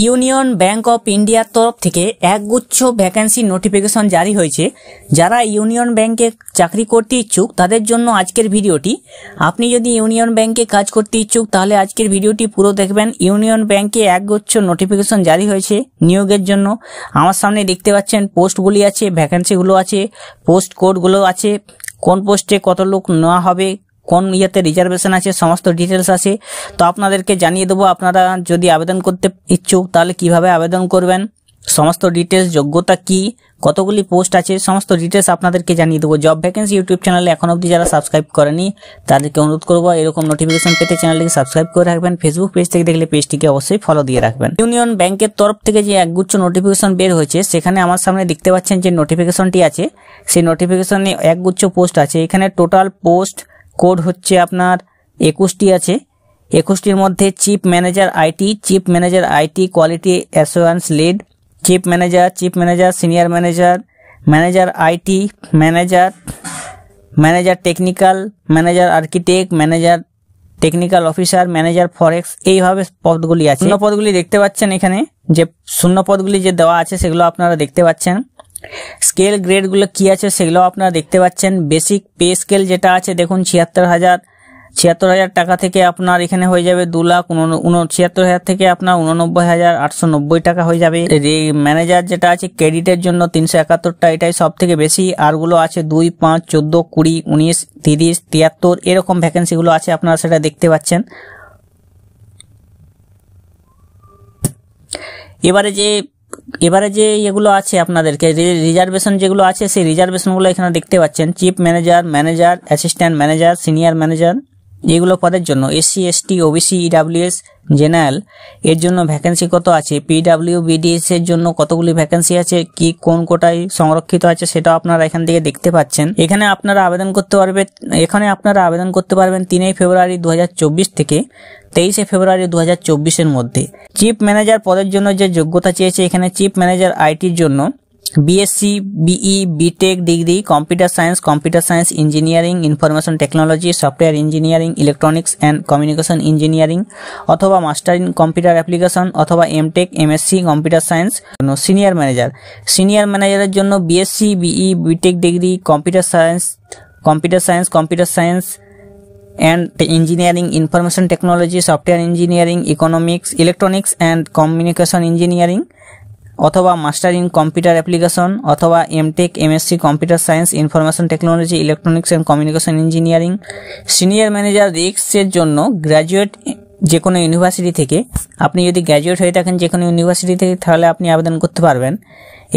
Union bank of ইন্ডিয়ার তরফ থেকে একগুচ্ছ ভ্যাকেন্সি নোটিফিকেশন জারি হয়েছে। যারা ইউনিয়ন ব্যাংকে চাকরি করতে ইচ্ছুক তাদের জন্য আজকের ভিডিওটি। আপনি যদি ইউনিয়ন ব্যাংকে কাজ করতে ইচ্ছুক তাহলে আজকের ভিডিওটি পুরো দেখবেন। ইউনিয়ন ব্যাংকে একগুচ্ছ নোটিফিকেশন জারি হয়েছে নিয়োগের জন্য। আমার সামনে দেখতে পাচ্ছেন পোস্টগুলি আছে, ভ্যাকেন্সিগুলো আছে, পোস্ট কোডগুলো আছে, কোন পোস্টে কত লোক নেওয়া হবে, কোন ইয়েতে রিজার্ভেশন আছে, সমস্ত ডিটেলস আছে। তো আপনাদেরকে জানিয়ে দেবো আপনারা যদি আবেদন করতে ইচ্ছুক তাহলে কিভাবে আবেদন করবেন, সমস্ত ডিটেলস, যোগ্যতা কি, কতগুলি পোস্ট আছে, সমস্ত ডিটেলস আপনাদেরকে জানিয়ে দেবো। জব ভ্যাকেন্সি ইউটিউব চ্যানেলে এখন অবধি যারা সাবস্ক্রাইব করেনি তাদেরকে অনুরোধ করবো এরকম নোটিফিকেশন পেতে চ্যানেলটিকে সাবস্ক্রাইব করে রাখবেন। ফেসবুক পেজ থেকে দেখলে পেজটিকে অবশ্যই ফলো দিয়ে রাখবেন। ইউনিয়ন ব্যাংকের তরফ থেকে যে একগুচ্ছ নোটিফিকেশন বের হয়েছে সেখানে আমার সামনে দেখতে পাচ্ছেন যে নোটিফিকেশনটি আছে, সেই নোটিফিকেশনে একগুচ্ছ পোস্ট আছে। এখানে টোটাল পোস্ট কোড হচ্ছে আপনার 21টি আছে। 21টির মধ্যে chief manager IT quality assurance lead, chief manager, senior manager, manager IT, manager technical, manager architect, manager technical officer, manager forex, এইভাবে পদগুলি আছে। শূন্য পদগুলি দেখতে পাচ্ছেন, এখানে যে শূন্য পদগুলি যে দেওয়া আছে সেগুলো আপনারা দেখতে পাচ্ছেন। স্কেল গ্রেডগুলো কি আছে সেগুলো আপনারা দেখতে পাচ্ছেন। বেসিক পে স্কেল যেটা আছে দেখুন 76,000 টাকা থেকে আপনার এখানে হয়ে যাবে 2,76,000 থেকে আপনার 89,890 টাকা হয়ে যাবে। ম্যানেজার যেটা আছে ক্রেডিটের জন্য 371টা, এটাই সব থেকে বেশি। আরগুলো আছে 2, 5, 14, 20, 19, 30, 73 এরকম ভ্যাকেন্সিগুলো আছে, আপনারা সেটা দেখতে পাচ্ছেন। এবারে যে এগুলো আছে আপনাদেরকে রিজার্ভেশন যেগুলো আছে সেই রিজার্ভেশনগুলো এখানে দেখতে পাচ্ছেন। Chief manager, assistant manager, senior manager, এগুলো পদের জন্য SC, ST, OBC, EWS, general এর জন্য ভ্যাকেন্সি কত আছে, PWBDS এর জন্য কতগুলি ভ্যাকেন্সি আছে, কি কোন কোটায় সংরক্ষিত আছে সেটা আপনারা এখান থেকে দেখতে পাচ্ছেন। এখানে আপনারা আবেদন করতে পারবেন 3 ফেব্রুয়ারি 2024 থেকে 23 ফেব্রুয়ারি 2024 এর মধ্যে। চিফ ম্যানেজার পদের জন্য যে যোগ্যতা চেয়েছে এখানে চিফ ম্যানেজার আইটির জন্য BSc, BE, BTech degree, computer science, engineering, information technology, software engineering, electronics and communication engineering অথবা মাস্টার ইন কম্পিউটার অ্যাপ্লিকেশন অথবা MTech, MSc computer science. Senior ম্যানেজারের জন্য BSc, BE, BTech degree, computer science and engineering, information technology, software engineering, economics, electronics and communication engineering অথবা master in computer application অথবা MTech, MSc computer science, information technology, electronics and communication engineering. Senior manager রিক্সের জন্য graduate যে কোনো university থেকে, আপনি যদি graduate হয়ে থাকেন যে কোনো ইউনিভার্সিটি থেকে তাহলে আপনি আবেদন করতে পারবেন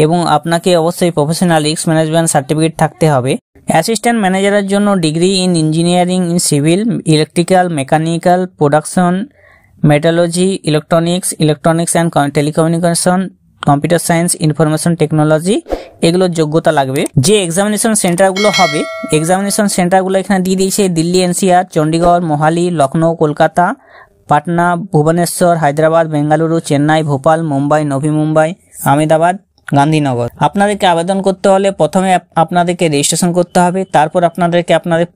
এবং আপনাকে অবশ্যই প্রফেশনাল রিস্ক ম্যানেজমেন্ট সার্টিফিকেট থাকতে হবে। অ্যাসিস্ট্যান্ট ম্যানেজারের জন্য degree in engineering, in civil, electrical, mechanical, production, metallurgy, electronics and telecommunication, computer science, information technology, এগুলোর যোগ্যতা লাগবে। যে এক্সামিনেশন সেন্টারগুলো হবে, এক্সামিনেশন সেন্টারগুলো এখানে দিয়ে দিয়েছে দিল্লি NCR, চণ্ডীগড়, মোহালি, লখনৌ, কলকাতা, পাটনা, ভুবনেশ্বর, হায়দ্রাবাদ, বেঙ্গালুরু, চেন্নাই, ভোপাল, মুম্বাই, নভি মুম্বাই, আহমেদাবাদ, গান্ধীনগর। আপনাদেরকে আবেদন করতে হলে প্রথমে আপনাদেরকে রেজিস্ট্রেশন করতে হবে, তারপর আপনাদের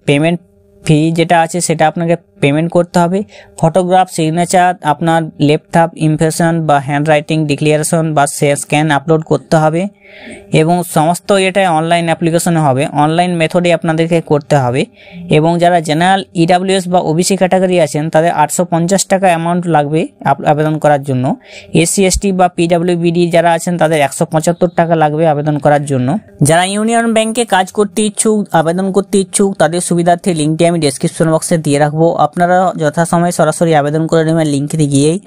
পেমেন্ট ফি যেটা আছে সেটা আপনাকে পেমেন্ট করতে হবে। ফটোগ্রাফ, সিগনেচার, আপনার ল্যাপটপ ইমপ্রেশন বা হ্যান্ড রাইটিং ডিক্লারেশন বা স্ক্যান আপলোড করতে হবে এবং সমস্ত এটা অনলাইন অ্যাপ্লিকেশনে হবে, অনলাইন মেথডে আপনাদেরকে করতে হবে। এবং যারা জেনারেল, EWS বা OBC ক্যাটাগরি আছেন তাদের 850 টাকা অ্যামাউন্ট লাগবে আবেদন করার জন্য। SC, ST বা PWBD যারা আছেন তাদের 175 টাকা লাগবে আবেদন করার জন্য। যারা ইউনিয়ন ব্যাংকে কাজ করতে ইচ্ছুক, আবেদন করতে ইচ্ছুক তাদের সুবিধার্থে লিঙ্কটি আমি ডেসক্রিপশন বক্সে দিয়ে রাখবো। আপনারা যথাসময়ে সরাসরি আবেদন করে নেবেন লিঙ্কে গিয়েই।